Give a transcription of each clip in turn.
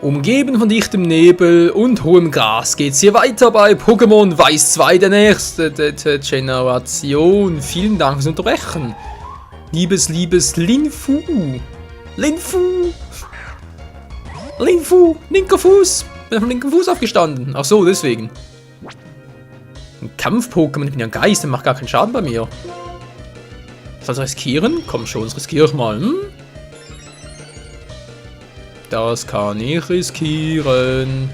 Umgeben von dichtem Nebel und hohem Gras geht's hier weiter bei Pokémon Weiß 2 der nächste Generation. Vielen Dank fürs Unterbrechen. Liebes Linfu. Linfu, linker Fuß. Bin vom linken Fuß aufgestanden. Ach so, deswegen. Ein Kampf-Pokémon, ich bin ja ein Geist, der macht gar keinen Schaden bei mir. Soll ich riskieren? Komm schon, das riskiere ich mal. Hm? Das kann ich riskieren.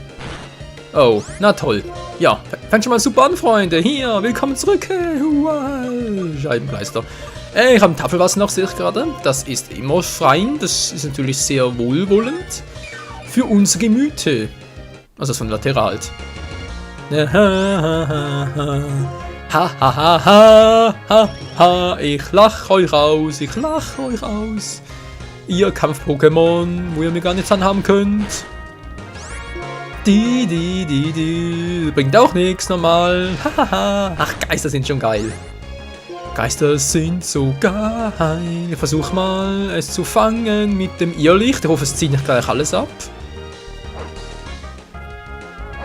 Oh, na toll. Ja, fängt schon mal super an, Freunde. Hier, willkommen zurück. Scheibenkleister. Ich habe ein Tafelwasser noch, sehe ich gerade. Das ist immer fein. Das ist natürlich sehr wohlwollend. Für unser Gemüte. Also von Lateral. Ich lach euch aus, Ihr Kampf-Pokémon, wo ihr mir gar nichts anhaben könnt. Bringt auch nichts, normal. Ach, Geister sind schon geil. Geister sind so geil. Ich versuche mal, es zu fangen mit dem Irrlicht. Ich hoffe, es zieht nicht gleich alles ab.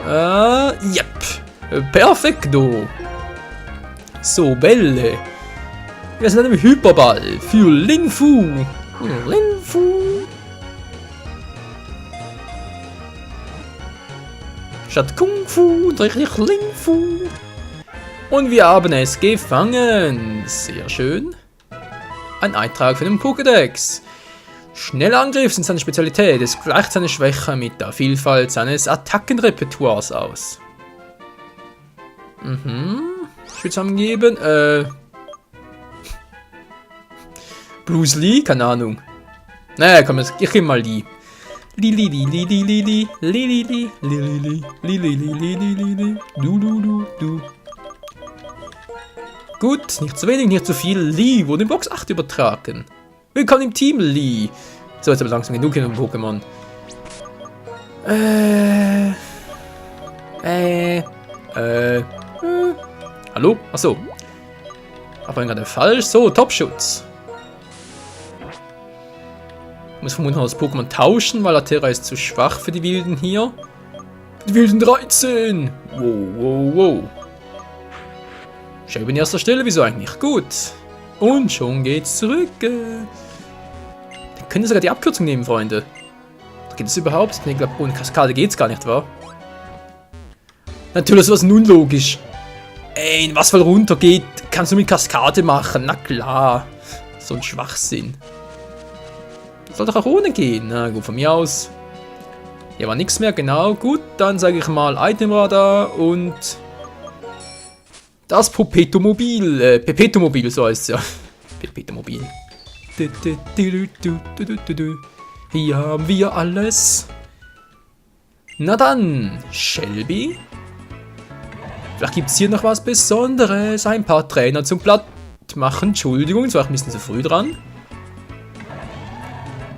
Yep. Perfekto. So, Bälle. Wir sind einem Hyperball für Linfu. Statt Kung Fu, richtig Linfu. Und wir haben es gefangen. Sehr schön. Ein Eintrag für den Pokédex. Schneller Angriff sind seine Spezialität. Es gleicht seine Schwäche mit der Vielfalt seines Attackenrepertoires aus. Ich würde angeben, Bruce Lee? Keine Ahnung. Naja, komm, ich gebe mal Lee. Gut, nicht zu wenig, nicht zu viel. Lee wurde in Box 8 übertragen. Willkommen im Team, Lee. So, jetzt aber langsam genug in dem Pokémon. Hallo? Achso. Aber gerade falsch. So, Topschutz. Ich muss vermutlich noch das Pokémon tauschen, weil Latera ist zu schwach für die Wilden hier. Die Wilden 13! Wow. Schön in erster Stelle, wieso eigentlich? Gut. Und schon geht's zurück. Dann können wir sogar die Abkürzung nehmen, Freunde. Geht es überhaupt? Ich glaube, ohne Kaskade geht's gar nicht, wahr? Natürlich ist was nun logisch. Ey, was voll runter geht, kannst du mit Kaskade machen. Na klar. So ein Schwachsinn. Soll doch auch ohne gehen. Na gut, von mir aus. Hier war nichts mehr, genau. Gut, dann sage ich mal Itemradar und das Pepetomobil. Pepetomobil, so heißt es ja. Pepetomobil. Hier haben wir alles. Na dann, Shelby. Vielleicht gibt es hier noch was Besonderes. Ein paar Trainer zum Platt machen. Entschuldigung, jetzt war ich ein bisschen zu früh dran.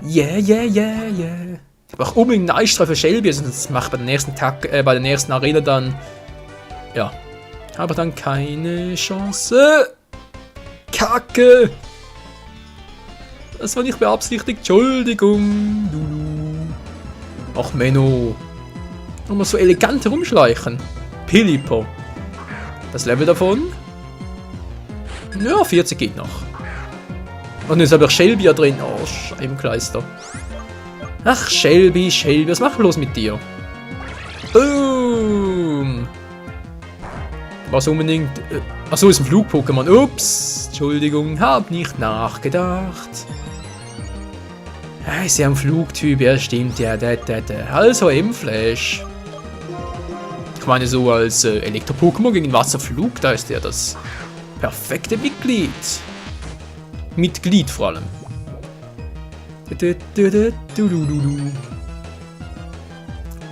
Yeah. Ich brauche unbedingt einen Eisstrahl für Shelby, also das macht bei der nächsten bei der nächsten Arena dann. Ja. Aber dann keine Chance. Kacke! Das war nicht beabsichtigt. Entschuldigung. Ach, Menno. Nochmal so elegant herumschleichen. Pilipo. Das Level davon? Ja, 40 geht noch. Und jetzt habe ich Shelby ja drin. Oh, Scheibenkleister. Ach, Shelby, was mach los mit dir? Boom! Was unbedingt. Achso, ist ein Flug-Pokémon. Ups, Entschuldigung, hab nicht nachgedacht. Ist ja ein Flugtyp, ja, stimmt, ja, also M-Flash. Ich meine, so als Elektro-Pokémon gegen Wasserflug, da ist er das perfekte Mitglied. Mitglied vor allem.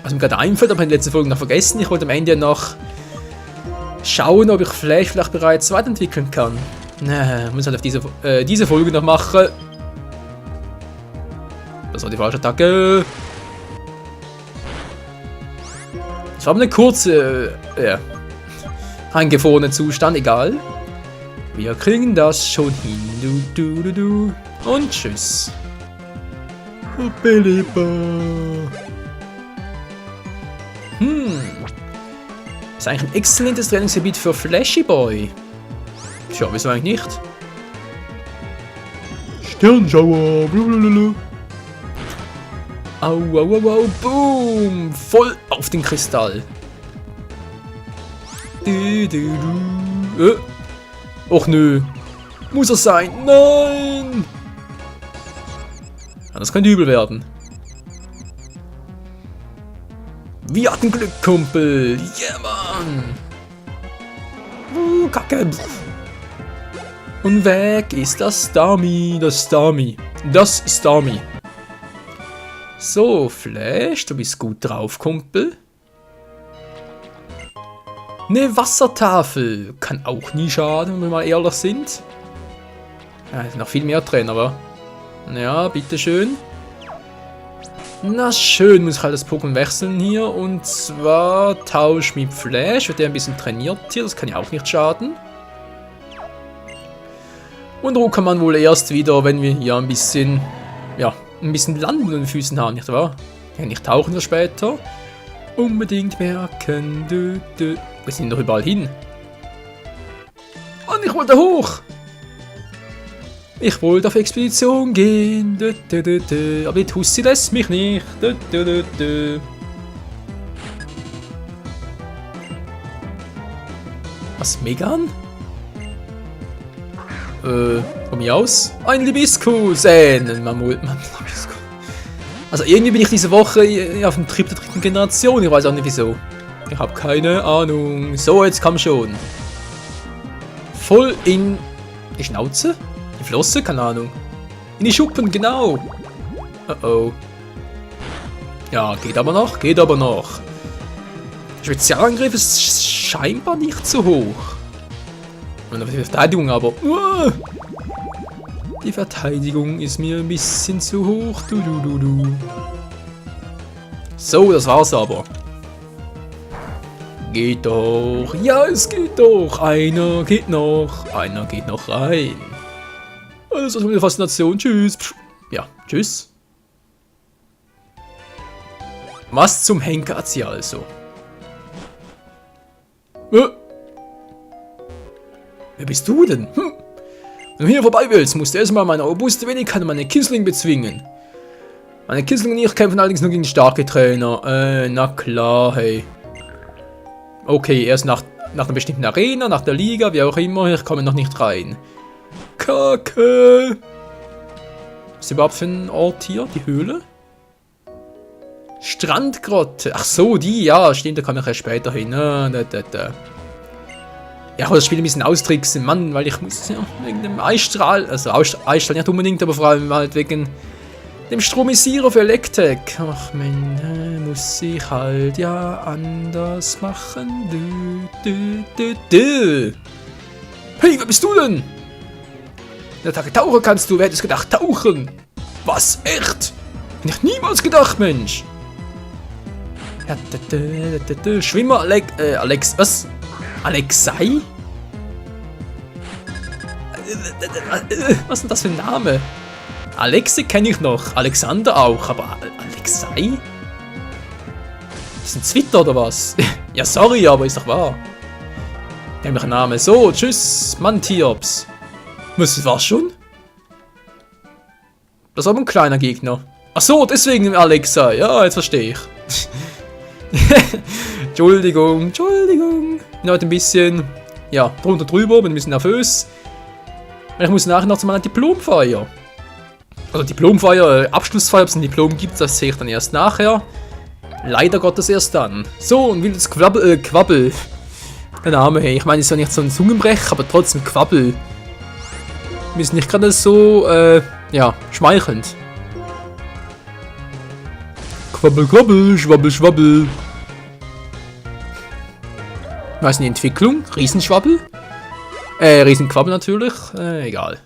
Was mir gerade einfällt, aber in der letzten Folge noch vergessen, ich wollte am Ende noch schauen, ob ich vielleicht bereits weiterentwickeln kann. Muss halt auf diese Folge noch machen. Das war die falsche Attacke. Das war eine kurze, eingefrorene Zustand, egal. Wir kriegen das schon hin. Und tschüss. ist eigentlich ein exzellentes Trainingsgebiet für Flashy Boy. Tja, wieso eigentlich nicht? Sternschauer, blablabla. Au, au, au, au, boom! Voll auf den Kristall. Och nö. Muss er sein? Nein! Ja, das könnte übel werden. Wir hatten Glück, Kumpel. Yeah, Mann. Kacke. Und weg ist das Starmie. Das Starmie. Das Starmie. So, Flash, du bist gut drauf, Kumpel. Eine Wassertafel. Kann auch nie schaden, wenn wir mal ehrlich sind. Ja, es sind noch viel mehr drin, aber... Ja, bitteschön. Na schön, muss ich halt das Pokémon wechseln hier. Und zwar Tausch mit Flash. Wird der ein bisschen trainiert hier, das kann ja auch nicht schaden. Und Ruhe kann man wohl erst wieder, wenn wir hier ein bisschen... Ja, ein bisschen Land unter den Füßen haben, nicht wahr? Ja, nicht tauchen wir später. Unbedingt merken. Wir sind doch überall hin. Und ich wollte hoch. Ich wollte auf Expedition gehen. Aber die Tussi lässt mich nicht. Was, Megan? Von mir aus? Ein Libiskus! Also irgendwie bin ich diese Woche auf dem Trip der 3. Generation. Ich weiß auch nicht wieso. Ich habe keine Ahnung. So, jetzt komm schon. Voll in die Schnauze? Die Flosse? Keine Ahnung. In die Schuppen, genau. Oh oh. Ja, geht aber noch. Geht aber noch. Spezialangriff ist scheinbar nicht so hoch. Und die Verteidigung aber. Die Verteidigung ist mir ein bisschen zu hoch. So, das war's aber. Geht doch. Ja, es geht doch. Einer geht noch. Einer geht noch rein. Das ist eine Faszination. Tschüss. Ja, tschüss. Was zum Henker hat sie also? Wer bist du denn? Wenn du hier vorbei willst, musst du erstmal meine robuste Wenigkeit und meine Kissling bezwingen. Meine Kissling und ich kämpfen allerdings nur gegen starke Trainer. Na klar, hey. Okay, erst nach einer bestimmten Arena, nach der Liga, wie auch immer, ich komme noch nicht rein. Kacke! Was ist überhaupt für ein Ort hier? Die Höhle? Strandgrotte. Ach so, die, ja, stimmt, da kann ich erst später hin. Ja, ich will das Spiel ein bisschen austricksen, Mann, weil ich muss ja wegen dem Eisstrahl, also Eisstrahl nicht unbedingt, aber vor allem halt wegen dem Stromisierer für Electek. Ach man, muss ich halt ja anders machen. Hey, wer bist du denn? In der Tage Taucher kannst du, wer hätte es gedacht, tauchen? Was, echt? Hätte ich niemals gedacht, Mensch. Ja, Schwimmer Alex, was? Alexei? Was ist denn das für ein Name? Alexei kenne ich noch, Alexander auch, aber Alexei? Ist ein Twitter oder was? Ja, sorry, aber ist doch wahr. Nämlicher Name. So, tschüss, Mantiops. Was, das war's schon? Das ist aber ein kleiner Gegner. Ach so, deswegen Alexei. Ja, jetzt verstehe ich. Entschuldigung. Bin heute ein bisschen, ja, drunter drüber, bin ein bisschen nervös. Ich muss nachher noch zu meiner Diplomfeier. Also Diplomfeier, Abschlussfeier, ob es ein Diplom gibt, das sehe ich dann erst nachher. Leider Gottes erst dann. So, und wildes Quabbel. Der Name, hey. Ich meine, es ist ja nicht so ein Zungenbrech, aber trotzdem Quabbel. Ist nicht gerade so, ja, schmeichelnd. Quabbel, Quabbel, Schwabbel, Schwabbel. Was ist denn die Entwicklung? Riesenschwabbel? Riesenquabbel natürlich. Egal.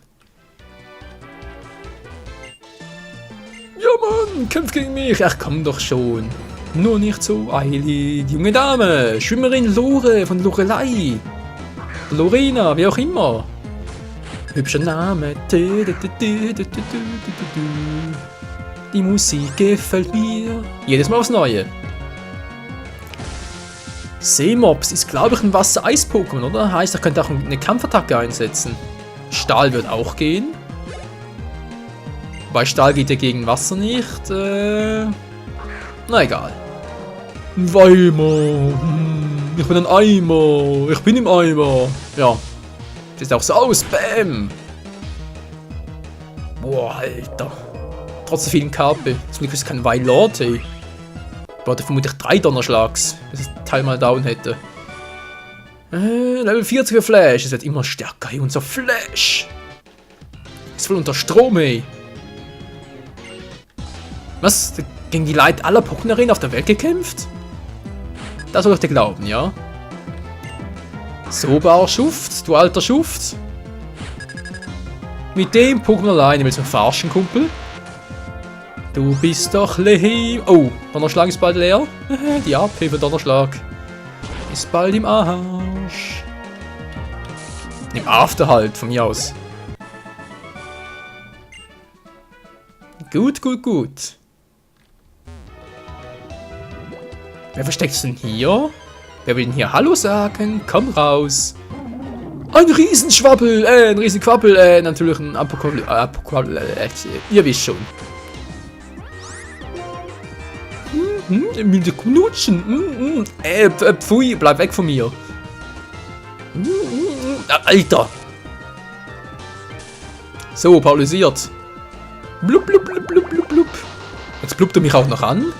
Ja, Mann, kämpft gegen mich. Ach, komm doch schon. Nur nicht so eilig. Junge Dame, Schwimmerin Lore von Lorelei. Lorena, wie auch immer. Hübscher Name. Die Musik gefällt mir. Jedes Mal aufs Neue. Seemops ist, glaube ich, ein Wasser-Eis-Pokémon, oder? Heißt, er könnte auch eine Kampfattacke einsetzen. Stahl wird auch gehen. Bei Stahl geht er gegen Wasser nicht. Na egal. Ein Eimer. Ich bin ein Eimer. Ich bin im Eimer. Ja. Sieht auch so aus. Bäm. Boah, Alter. Trotz der vielen KP. Zum Glück ist es kein Wailord, ey. Ich hatte vermutlich 3 Donnerschlags, bis ich das Teil mal down hätte. Level 40 für Flash. Es wird immer stärker, ey. Unser Flash. Ist voll unter Strom, ey. Was? Gegen die Leute aller Pokémon-Arenen auf der Welt gekämpft? Das soll ich dir glauben, ja? So, Barschuft, du alter Schuft. Mit dem Pokémon alleine willst du mich verarschen, Kumpel? Du bist doch lame. Oh, Donnerschlag ist bald leer. Die AP für Donnerschlag ist bald im Arsch. Im After halt, von mir aus. Gut, gut, gut. Wer versteckt sich denn hier? Wer will denn hier Hallo sagen? Komm raus. Ein Riesenschwabbel, ein Riesenquabbel, natürlich ein Apokalypse, ihr wisst schon. Mit der Knutschen, pfui, bleib weg von mir. Alter. So, paralysiert. Blub, blub, blub, blub, blub, blub. Jetzt blubbt er mich auch noch an.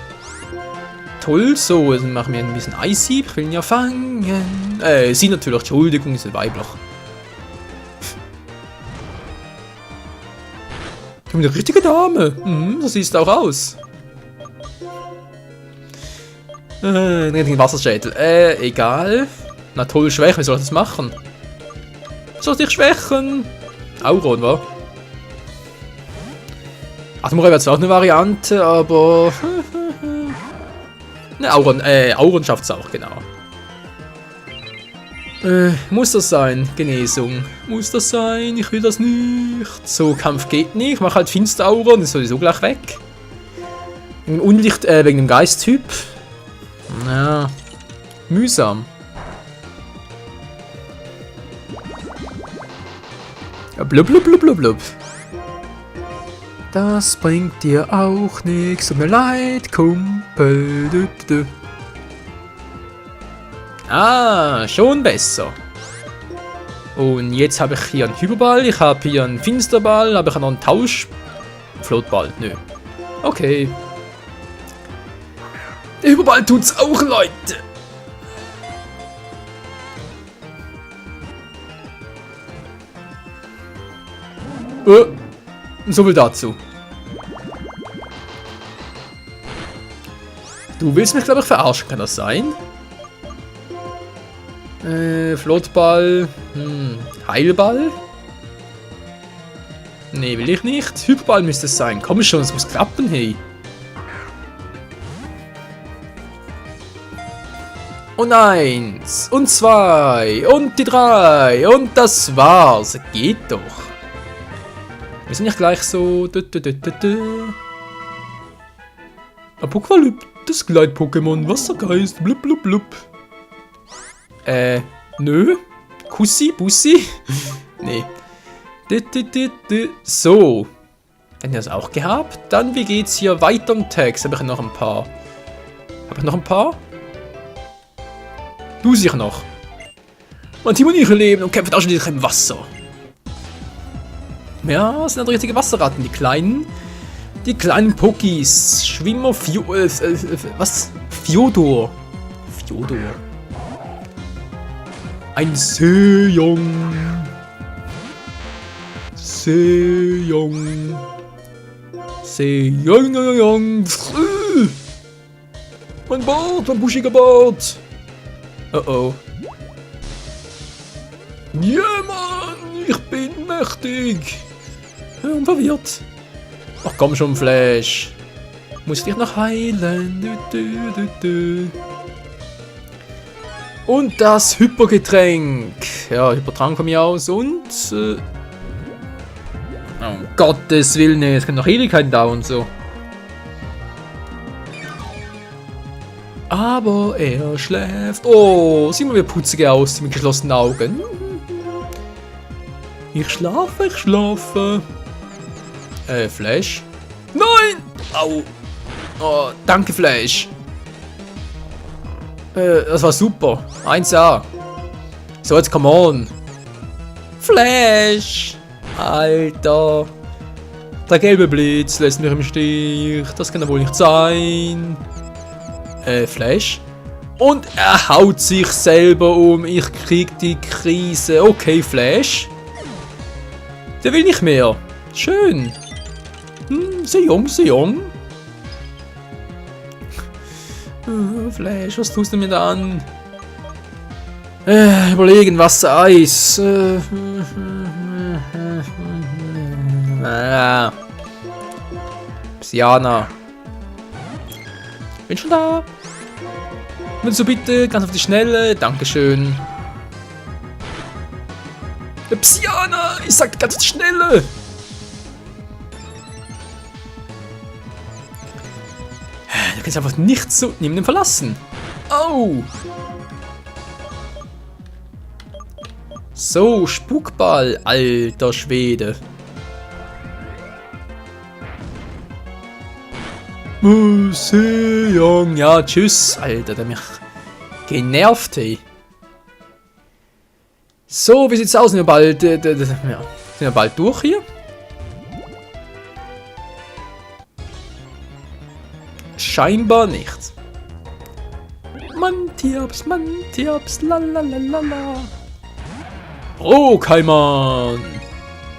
Toll, so, dann machen wir ein bisschen Eishieb. Ich will ihn ja fangen. Sie natürlich, Entschuldigung, ist ein Weibloch. Ich bin eine richtige Dame. So siehst du auch aus. Einen richtigen Wasserschädel. Egal. Na toll, schwächen, wie soll ich das machen? Soll ich dich schwächen? Auron, wa? Admiral wäre zwar auch eine Variante, aber... Ne, Auron schafft es auch, genau. Muss das sein? Genesung. Muss das sein? Ich will das nicht. So, Kampf geht nicht. Ich mach halt Finster-Auron, ist sowieso gleich weg. Wegen Unlicht, wegen dem Geist-Typ. Ja. Mühsam. Ja, blub, blub, blub, blub, blub. Das bringt dir auch nichts. Tut mir leid, Kumpel. Du, du. Ah, schon besser. Und jetzt habe ich hier einen Hyperball, ich habe hier einen Finsterball, habe ich noch einen Tausch... Floatball, nö. Okay. Der Hyperball tut's auch, Leute. So viel dazu. Du willst mich, glaube ich, verarschen, kann das sein? Floatball. Heilball? Nee, will ich nicht. Hyperball müsste es sein. Komm schon, es muss klappen, hey. Und 1. Und 2. Und die 3. Und das war's. Geht doch. Wir sind nicht gleich so... Apokalypse, das Gleit-Pokémon, Wassergeist, blub blub blub. Nö. Kussi, Bussi? Nee. So. Wenn ihr das auch gehabt, dann wie geht's hier weiter im Text? Habe ich noch ein paar? Habe ich noch ein paar? Du sicher noch. Mein Team und ich leben und kämpfen auch schon wieder im Wasser. Ja, das sind halt richtige Wasserratten, die kleinen. Die kleinen Pokis. Schwimmer, was? Fjodor. Fjodor. Ein Seejong. Seejong. Seejong. Mein Bart, mein buschiger Bart. Oh oh. Ja, Mann, ich bin mächtig. Und verwirrt. Ach komm schon, Flash. Muss dich noch heilen. Und das Hypergetränk. Ja, Hypertrank von mir aus. Und... um Gottes Willen, es kann noch Ewigkeiten dauern und so. Aber er schläft. Oh, sieh mal, wie putzig er aussieht mit geschlossenen Augen. Ich schlafe, ich schlafe. Flash? Nein! Au! Oh, danke, Flash. Das war super. 1A. So, jetzt come on. Flash! Alter. Der gelbe Blitz lässt mich im Stich. Das kann ja wohl nicht sein. Flash. Und er haut sich selber um. Ich krieg die Krise. Okay, Flash. Der will nicht mehr. Schön. Sehr jung, sehr jung. Flash, was tust du mir da an? Überlegen, Wasser, Eis. Psyana. Bin schon da. Willst du bitte ganz auf die Schnelle? Dankeschön. Psyana! Ich sag ganz auf die Schnelle! Du kannst einfach nicht so niemanden verlassen. Au! So, Spukball, alter Schwede. Museum. Ja, tschüss, Alter, der mich genervt, hey. So, wie sieht's aus? Sind wir bald, ja, sind wir bald durch hier? Scheinbar nicht. Mantiops, lalalala. Rohkaiman.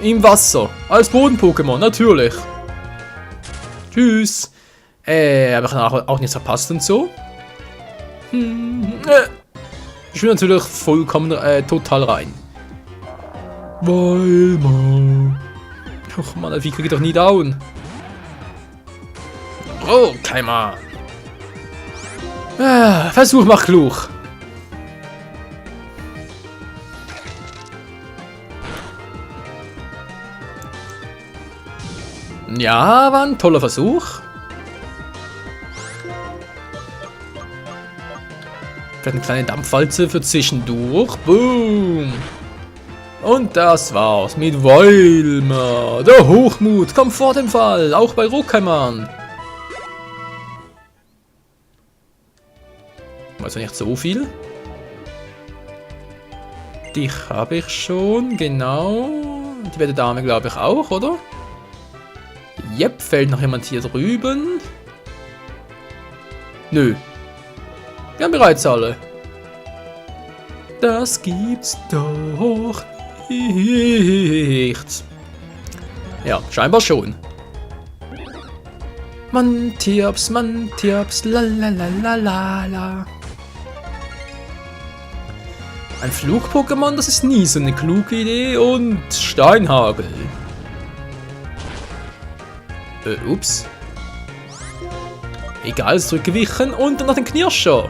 Im Wasser. Als Boden-Pokémon, natürlich. Tschüss. Aber ich habe auch nichts verpasst und so. Ich bin natürlich vollkommen total rein. Weil man. Och man, wie kriege ich doch nie down? Oh, Keimer. Versuch mal klug. Ja, war ein toller Versuch. Vielleicht eine kleine Dampfwalze für zwischendurch. Boom. Und das war's mit Weilmer. Der Hochmut kommt vor dem Fall. Auch bei Rohkaiman. Also nicht so viel. Dich habe ich schon, genau. Die werte Dame glaube ich auch, oder? Jep, fällt noch jemand hier drüben? Nö. Wir haben bereits alle. Das gibt's doch nicht. Ja, scheinbar schon. Mantiops, lalalala. Ein Flug-Pokémon, das ist nie so eine kluge Idee. Und Steinhagel. Ups. Egal, ist zurückgewichen und dann noch den Knirscher.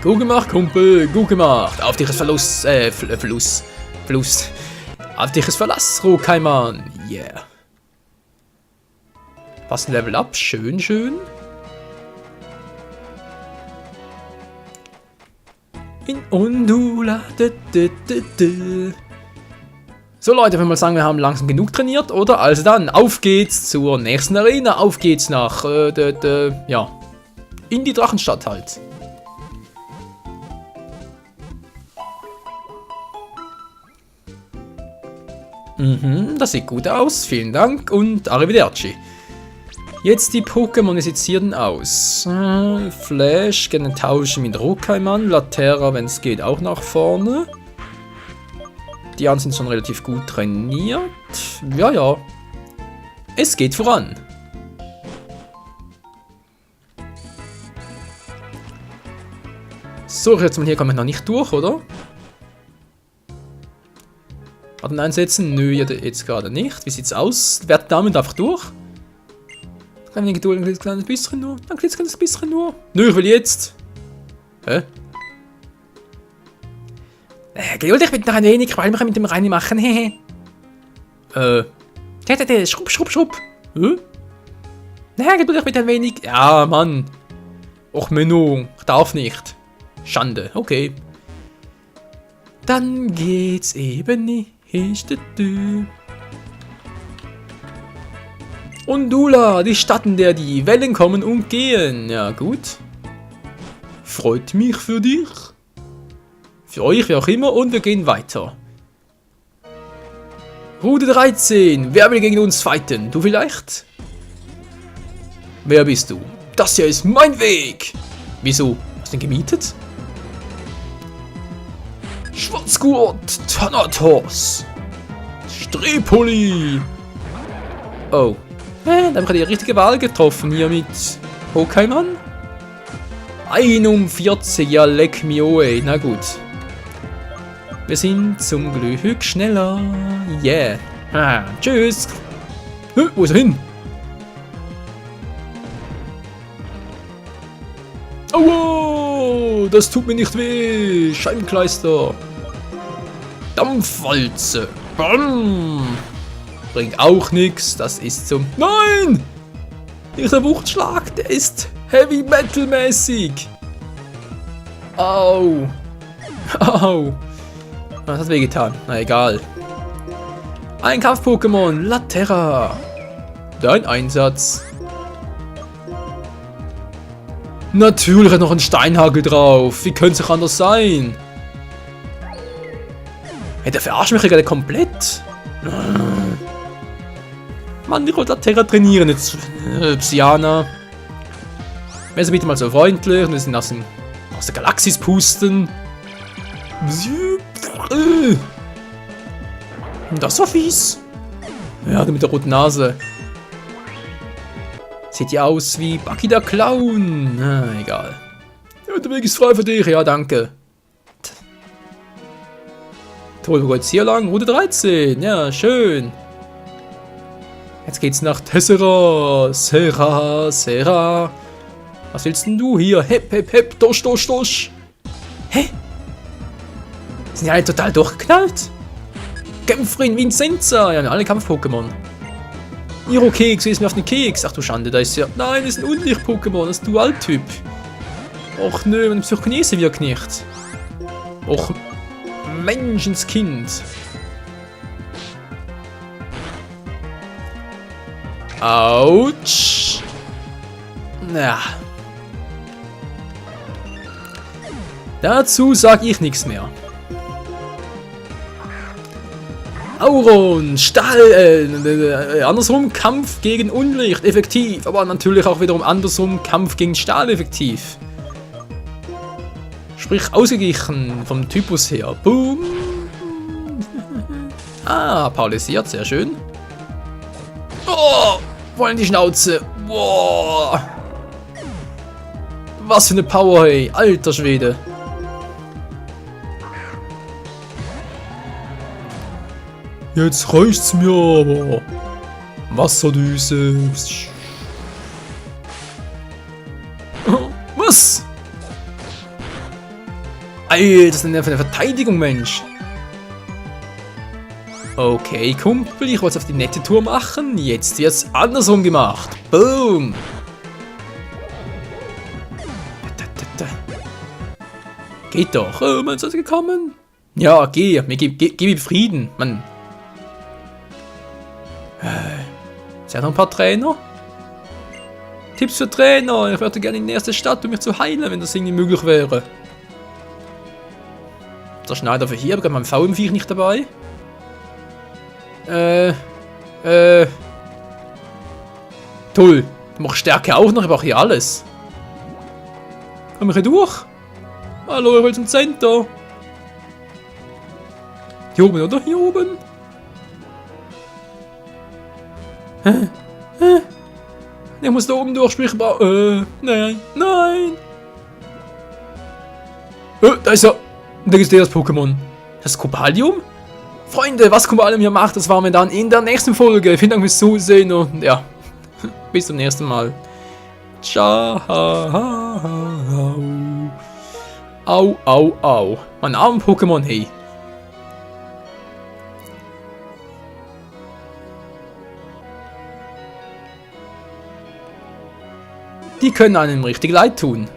Gut gemacht, Kumpel, gut gemacht. Auf dich ist Fluss. Auf dich ist Verlass, Rohkaiman. Yeah. Was ein Level Up, schön, schön. In Undula. So Leute, wenn wir mal sagen, wir haben langsam genug trainiert, oder? Also dann, auf geht's zur nächsten Arena. Auf geht's nach, ja, in die Drachenstadt halt. Das sieht gut aus. Vielen Dank und Arrivederci. Jetzt die Pokémon, wie sieht's hier denn aus? Flash, gerne tauschen mit Rohkaiman. Laterra, wenn es geht, auch nach vorne. Die anderen sind schon relativ gut trainiert. Ja, ja. Es geht voran. So, jetzt mal hier kommen wir noch nicht durch, oder? Warten einsetzen? Nö, jetzt gerade nicht. Wie sieht's aus? Wer damit einfach durch? Kleine Geduld, ein kleines bisschen nur. Ein kleines bisschen nur. Nö, ich will jetzt. Hä? Geduld, ich bitte noch ein wenig, weil wir mit dem Reini machen. Hehe. Schrupp. Hä? Na, geduld dich mit ein wenig. Ja, Mann. Och, Menno. Ich darf nicht. Schande. Okay. Dann geht's eben nicht. Undula, die Stadt, in der die Wellen kommen und gehen. Ja, gut. Freut mich für dich. Für euch, wie auch immer. Und wir gehen weiter. Route 13. Wer will gegen uns fighten? Du vielleicht? Wer bist du? Das hier ist mein Weg. Wieso? Hast du den gemietet? Schwarzgurt, Thanatos. Strepoli. Oh. Dann habe ich die richtige Wahl getroffen hier mit Pokémon. 41, ja leck mich ey. Na gut. Wir sind zum Glück schneller. Yeah. Tschüss. Wo ist er hin? Oh, das tut mir nicht weh. Scheibenkleister. Dampfwalze. Bam. Bringt auch nichts. Das ist zum... Nein! Nicht der Wuchtschlag. Der ist Heavy Metal mäßig. Au. Au. Das hat wehgetan. Na egal. Ein Kampf-Pokémon. Laterra. Dein Einsatz. Natürlich hat noch ein Steinhagel drauf. Wie könnte es auch anders sein? Hey, der verarscht mich ja gerade komplett. Mann, ich wollte Laterra trainieren. Jetzt Psyana. Wäre sie bitte mal so freundlich. Wir sind aus der Galaxis pusten. Das war fies. Ja, mit der roten Nase. Sieht ja aus wie Bucky der Clown. Na, egal. Ja, der Weg ist frei für dich. Ja, danke. Toll, wo geht's hier lang? Route 13. Ja, schön. Jetzt geht's nach Tessera. Serra. Was willst denn du hier? Hep, hep, hep. Dosch. Hä? Sind die alle total durchgeknallt? Kämpferin Vincenza. Ja, alle Kampf-Pokémon. Iro-Keks, ist mir auf den Keks. Ach du Schande, da ist ja... Nein, das ist ein Unlicht-Pokémon, das ist ein Dual-Typ. Och nö, mein Psychokinese wirkt nicht. Och, Menschenskind. Autsch. Na. Dazu sag ich nichts mehr. Auron, Stahl, andersrum Kampf gegen Unlicht, effektiv, aber natürlich auch wiederum andersrum Kampf gegen Stahl, effektiv. Sprich ausgeglichen vom Typus her. Boom. Ah, paralysiert, sehr schön. Oh, voll in die Schnauze. Boah. Was für eine Power, hey, alter Schwede. Jetzt reicht's mir aber. Wasserdüse. Was? Alter, das ist eine Verteidigung, Mensch. Okay, Kumpel, ich wollte es auf die nette Tour machen. Jetzt wird's andersrum gemacht. Boom. Geht doch. Oh, man ist gekommen. Ja, geh. Gib ihm Frieden, Mann. Ist ja noch ein paar Trainer? Tipps für Trainer. Ich würde gerne in die erste Stadt, um mich zu heilen, wenn das irgendwie möglich wäre. Der Schneider für hier, aber mein VM-Viech nicht dabei. Toll. Du machst Stärke auch noch, ich brauche hier alles. Komm ich hier durch? Hallo, ich will zum Center. Hier oben, oder? Hier oben? Ich muss da oben durch, sprich mal. Nein. Da ist er. Und da ist das Pokémon. Das Cobalium? Freunde, was Cobalium hier macht, das waren wir dann in der nächsten Folge. Vielen Dank fürs Zusehen und ja, bis zum nächsten Mal. Ciao. Au. Mein armer Pokémon, hey. die können einem richtig leid tun.